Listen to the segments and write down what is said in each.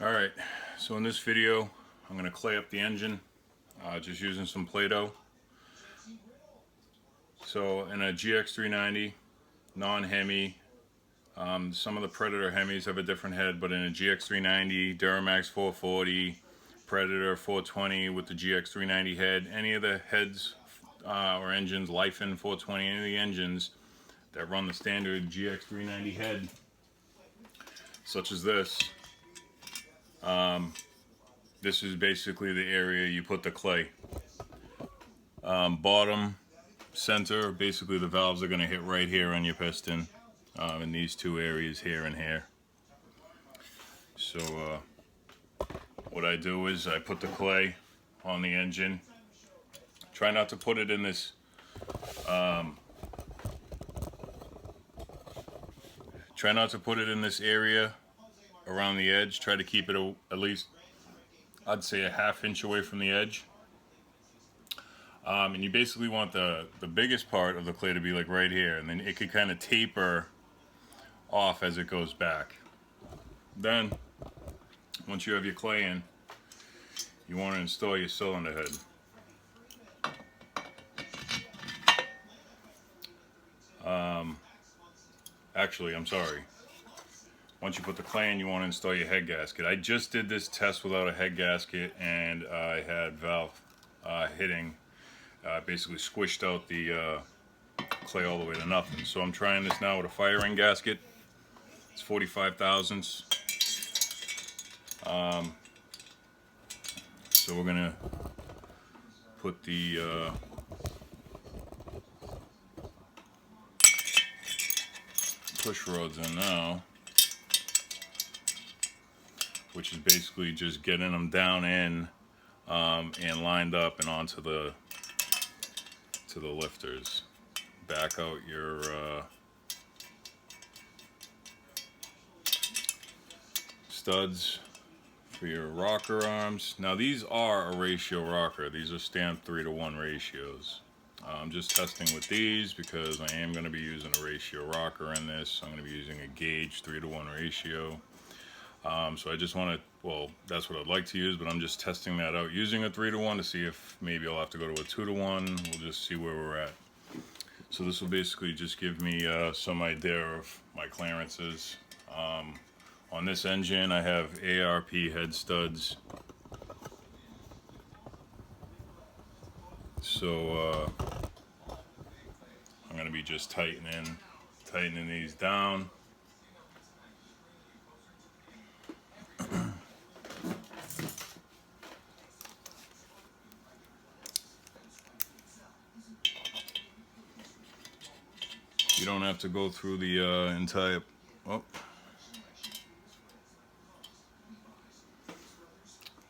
Alright, so in this video I'm going to clay up the engine just using some Play-Doh. So in a GX390 non-Hemi, some of the Predator Hemis have a different head, but in a GX390, Duramax 440, Predator 420 with the GX390 head, any of the heads or engines, Lifen 420, any of the engines that run the standard GX390 head, such as this, this is basically the area you put the clay. Bottom, center, basically the valves are going to hit right here on your piston, in these two areas here and here. So what I do is I put the clay on the engine. Try not to put it in this area around the edge. Try to keep it at least, I'd say, a ½ inch away from the edge. And you basically want the biggest part of the clay to be like right here, and then it could kind of taper off as it goes back. Then, once you have your clay in, you want to install your cylinder head. Actually, I'm sorry. Once you put the clay in, you want to install your head gasket. I just did this test without a head gasket, and I had valve hitting. Basically squished out the clay all the way to nothing. So I'm trying this now with a fire ring gasket. It's 45 thousandths. So we're gonna put the push rods in now, which is basically just getting them down in and lined up and onto the lifters. Back out your studs for your rocker arms. Now these are a ratio rocker. These are stamped 3:1 ratios. I'm just testing with these because I am going to be using a ratio rocker in this. I'm going to be using a gauge 3:1 ratio. So I just want to, well, that's what I'd like to use, but I'm just testing that out using a 3:1 to see if maybe I'll have to go to a 2:1. We'll just see where we're at. So this will basically just give me some idea of my clearances. On this engine I have ARP head studs. So I'm going to be just tightening these down. You don't have to go through the entire, oh,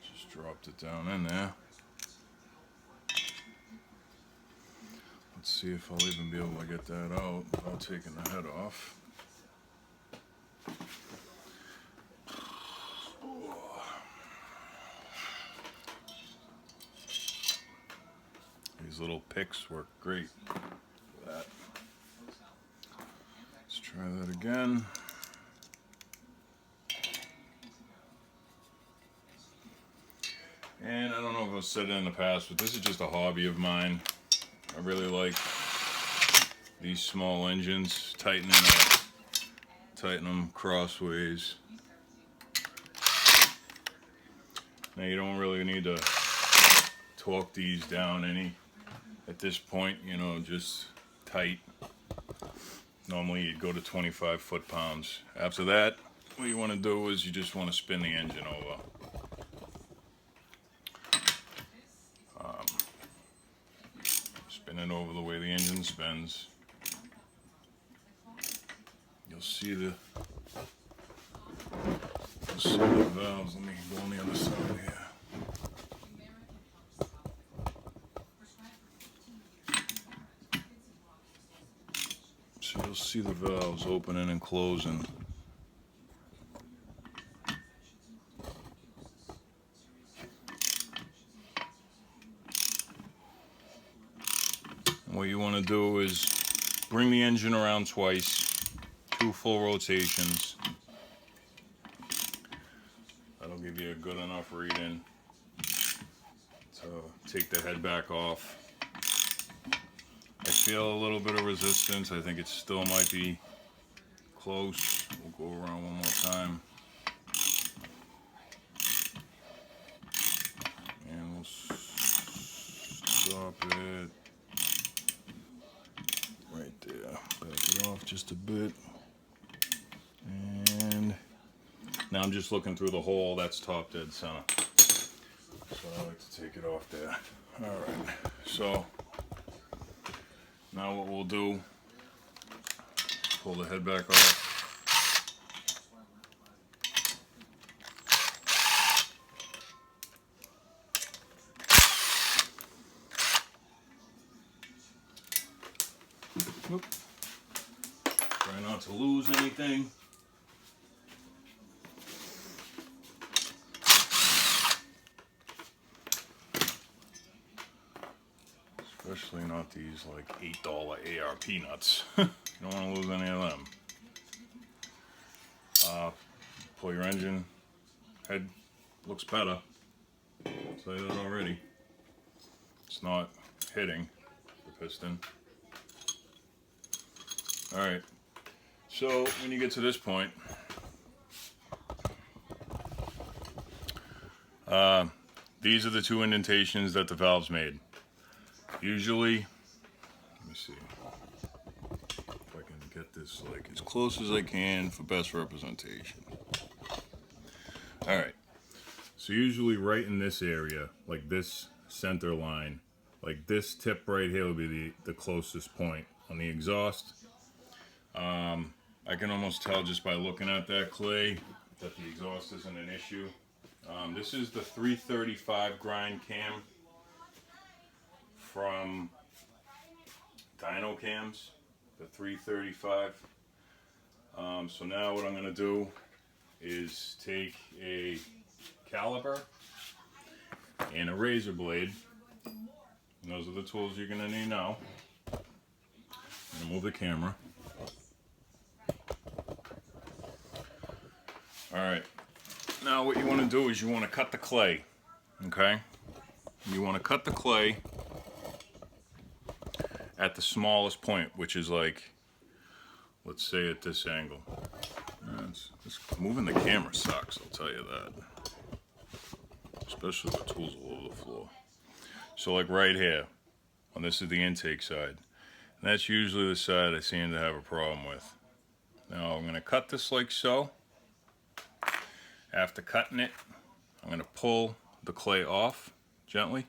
just dropped it down in there. Let's see if I'll even be able to get that out without taking the head off. These little picks work great for that. Let's try that again. And I don't know if I've said it in the past, but this is just a hobby of mine. I really like these small engines, tighten them crossways. Now you don't really need to torque these down any at this point, you know, just tight. Normally you'd go to 25 foot-pounds. After that, what you want to do is you just want to spin the engine over. Spin it over the way the engine spins. You'll see the valves. Let me go on the other side here. So you'll see the valves opening and closing. And what you want to do is bring the engine around twice, 2 full rotations. That'll give you a good enough reading to take the head back off. I feel a little bit of resistance. I think it still might be close. We'll go around one more time. And we'll stop it right there. Back it off just a bit. And now I'm just looking through the hole. That's top dead center. So I like to take it off there. Alright, so now what we'll do, pull the head back off. Whoop. Try not to lose anything. Especially not these like $8 ARP nuts. You don't want to lose any of them. Pull your engine. Head looks better. I'll tell you that already. It's not hitting the piston. Alright, so when you get to this point, these are the two indentations that the valve's made. Usually, let me see if I can get this like as close as I can for best representation. Alright, so usually right in this area, like this center line, like this tip right here would be the closest point on the exhaust. I can almost tell just by looking at that clay that the exhaust isn't an issue. This is the 335 grind cam from Dyno Cams, the 335. So now what I'm going to do is take a caliper and a razor blade. And those are the tools you're going to need now. I'm going to move the camera. Alright, now what you want to do is you want to cut the clay, okay? You want to cut the clay at the smallest point, which is like, let's say at this angle. Moving the camera sucks, I'll tell you that. Especially with tools all over the floor. So like right here, and this is the intake side. And that's usually the side I seem to have a problem with. Now I'm going to cut this like so. After cutting it, I'm going to pull the clay off gently.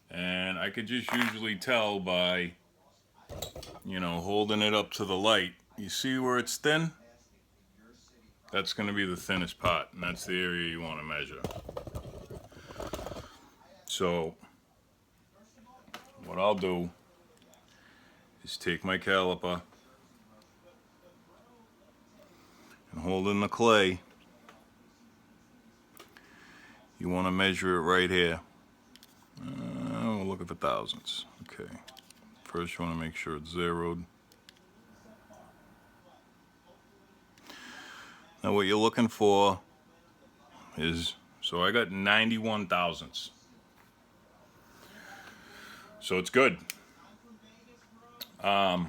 And I could just usually tell by, you know, holding it up to the light. You see where it's thin? That's going to be the thinnest part, and that's the area you want to measure. So, what I'll do is take my caliper and hold in the clay. You want to measure it right here. We'll look at the thousandths. Okay. First you want to make sure it's zeroed. Now what you're looking for is, so I got 91 thousandths. So it's good. Alright,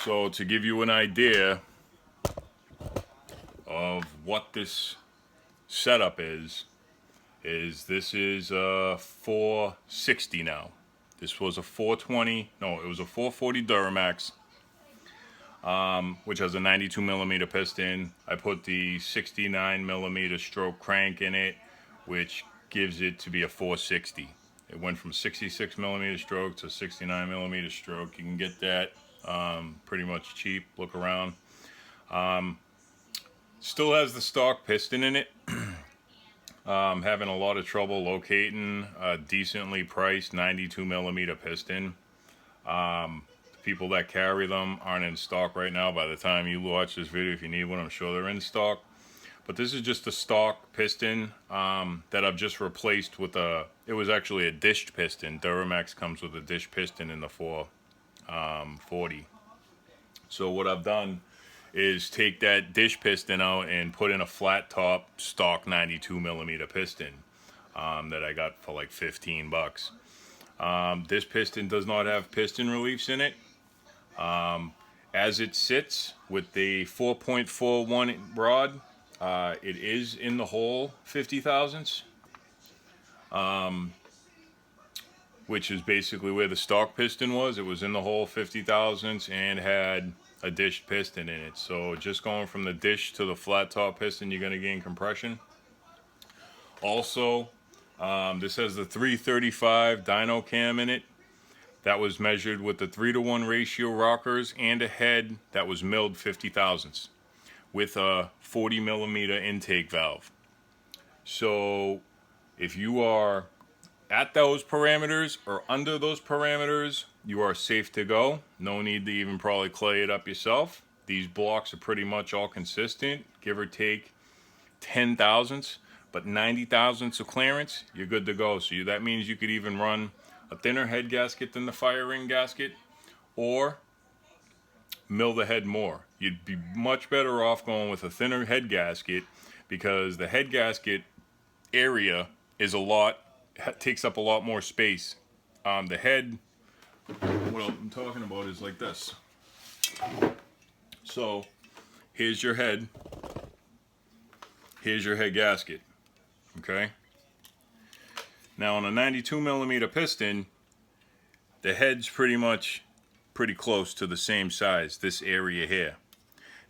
so to give you an idea of what this setup is this is a 460 now. This was a 420, no, it was a 440 Duramax, which has a 92 millimeter piston. I put the 69 millimeter stroke crank in it, which gives it to be a 460. It went from 66 millimeter stroke to 69 millimeter stroke. You can get that pretty much cheap. Look around. Still has the stock piston in it. Having a lot of trouble locating a decently priced 92 millimeter piston. The people that carry them aren't in stock right now. By the time you watch this video, if you need one, I'm sure they're in stock. But this is just a stock piston that I've just replaced with it was actually a dished piston. Duramax comes with a dished piston in the 440. So what I've done is take that dish piston out and put in a flat top stock 92mm piston that I got for like 15 bucks. This piston does not have piston reliefs in it. As it sits with the 4.41 rod, it is in the hole 50 thousandths, which is basically where the stock piston was. It was in the hole 50 thousandths and had a dish piston in it. So just going from the dish to the flat top piston, you're going to gain compression. Also, this has the 335 dyno cam in it. That was measured with the 3-to-1 ratio rockers and a head that was milled 50 thousandths with a 40mm intake valve. So if you are at those parameters or under those parameters, you are safe to go. No need to even probably clay it up yourself. These blocks are pretty much all consistent, give or take 10 thousandths, but 90 thousandths of clearance, you're good to go. So that means you could even run a thinner head gasket than the fire ring gasket, or mill the head more. You'd be much better off going with a thinner head gasket, because the head gasket area is takes up a lot more space. The head, what I'm talking about is like this. So here's your head, here's your head gasket, okay? Now on a 92mm piston, the head's pretty close to the same size, this area here.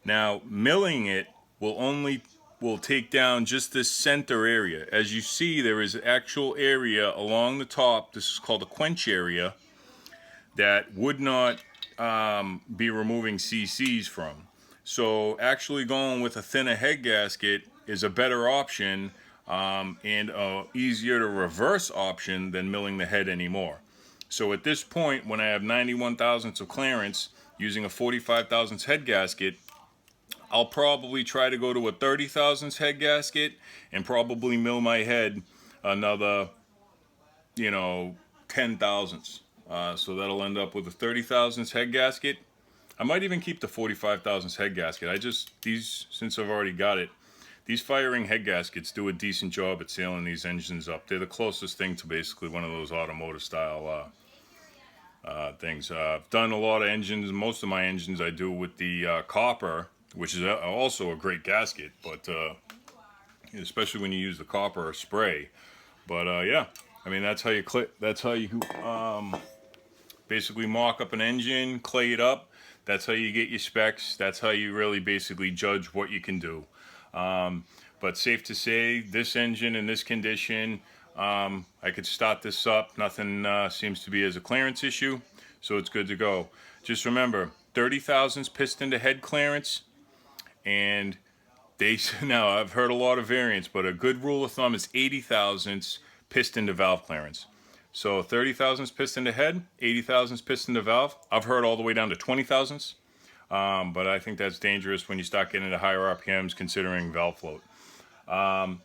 Now milling it will take down just this center area. As you see, there is actual area along the top, this is called a quench area, that would not be removing CCs from. So actually going with a thinner head gasket is a better option, and a easier to reverse option than milling the head anymore. So at this point, when I have 91 thousandths of clearance using a 45 thousandths head gasket, I'll probably try to go to a 30 thousandths head gasket and probably mill my head another, 10 thousandths. So that'll end up with a 30 thousandths head gasket. I might even keep the 45 thousandths head gasket. Since I've already got it, these firing head gaskets do a decent job at sealing these engines up. They're the closest thing to basically one of those automotive style things. I've done a lot of engines. Most of my engines I do with the copper, which is also a great gasket, but especially when you use the copper spray. But yeah, I mean, that's how you basically mock up an engine, clay it up. That's how you get your specs. That's how you really basically judge what you can do. But safe to say, this engine in this condition, I could start this up. Nothing seems to be as a clearance issue, so it's good to go. Just remember, 30 thousandths piston to head clearance, and now I've heard a lot of variants, but a good rule of thumb is 80 thousandths piston to valve clearance. So 30 thousandths piston to head, 80 thousandths piston to valve. I've heard all the way down to 20 thousandths. But I think that's dangerous when you start getting into higher RPMs considering valve float.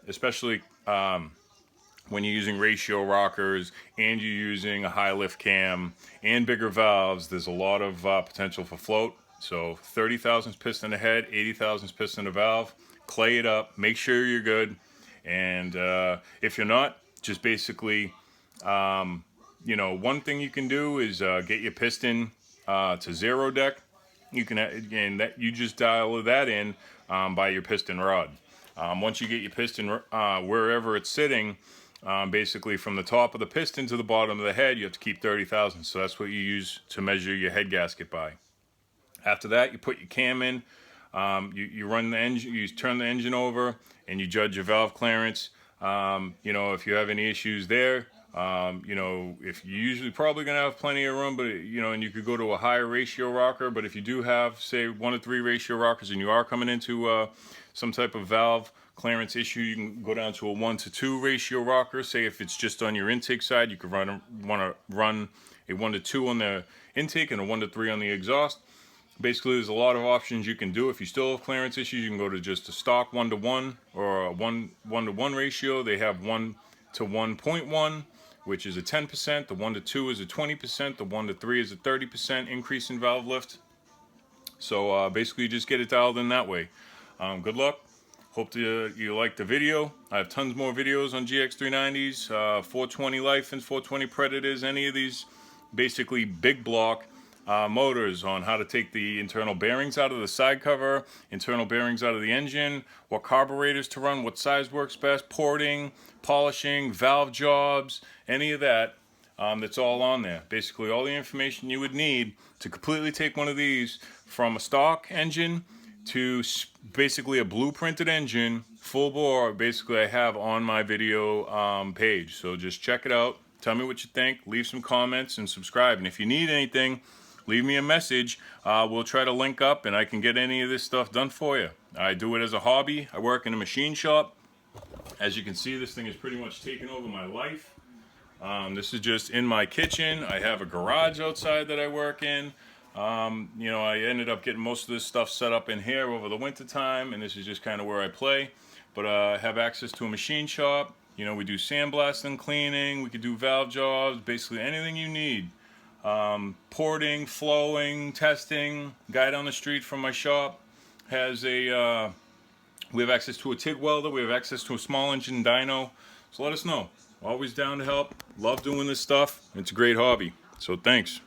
Especially when you're using ratio rockers and you're using a high lift cam and bigger valves, there's a lot of potential for float. So 30 thousandths piston to head, 80 thousandths piston to valve, clay it up, make sure you're good. And if you're not, just basically, one thing you can do is get your piston to zero deck. You can, again, you just dial that in by your piston rod. Once you get your piston wherever it's sitting, basically from the top of the piston to the bottom of the head, you have to keep 30 thousandths. So that's what you use to measure your head gasket by. After that, you put your cam in, you run the engine, you turn the engine over, and you judge your valve clearance. If you have any issues there, if you're usually probably going to have plenty of room, but and you could go to a higher ratio rocker. But if you do have, say, 1 to 3 ratio rockers and you are coming into some type of valve clearance issue, you can go down to a 1 to 2 ratio rocker. Say if it's just on your intake side, you could want to run a 1 to 2 on the intake and a 1 to 3 on the exhaust. Basically, there's a lot of options you can do. If you still have clearance issues, you can go to just a stock 1 to 1 or a 1 to 1 ratio. They have 1 to 1.1, which is a 10%. The 1 to 2 is a 20%. The 1 to 3 is a 30% increase in valve lift. So basically you just get it dialed in that way. Good luck. Hope you liked the video. I have tons more videos on gx390s, 420 Lifens, 420 Predators, any of these basically big block motors on how to take the internal bearings out of the side cover, internal bearings out of the engine, what carburetors to run, what size works best, porting, polishing, valve jobs, any of that. That's all on there. Basically all the information you would need to completely take one of these from a stock engine to basically a blueprinted engine, full bore, basically I have on my video page. So just check it out. Tell me what you think. Leave some comments and subscribe. And if you need anything, leave me a message. We'll try to link up and I can get any of this stuff done for you. I do it as a hobby. I work in a machine shop. As you can see, this thing has pretty much taken over my life. This is just in my kitchen. I have a garage outside that I work in. You know, I ended up getting most of this stuff set up in here over the winter time, and this is just kind of where I play. But I have access to a machine shop. You know, we do sandblasting, cleaning, we could do valve jobs, basically anything you need. Porting, flowing, testing. Guy down the street from my shop has a, we have access to a TIG welder, we have access to a small engine dyno. So let us know. Always down to help. Love doing this stuff. It's a great hobby. So thanks.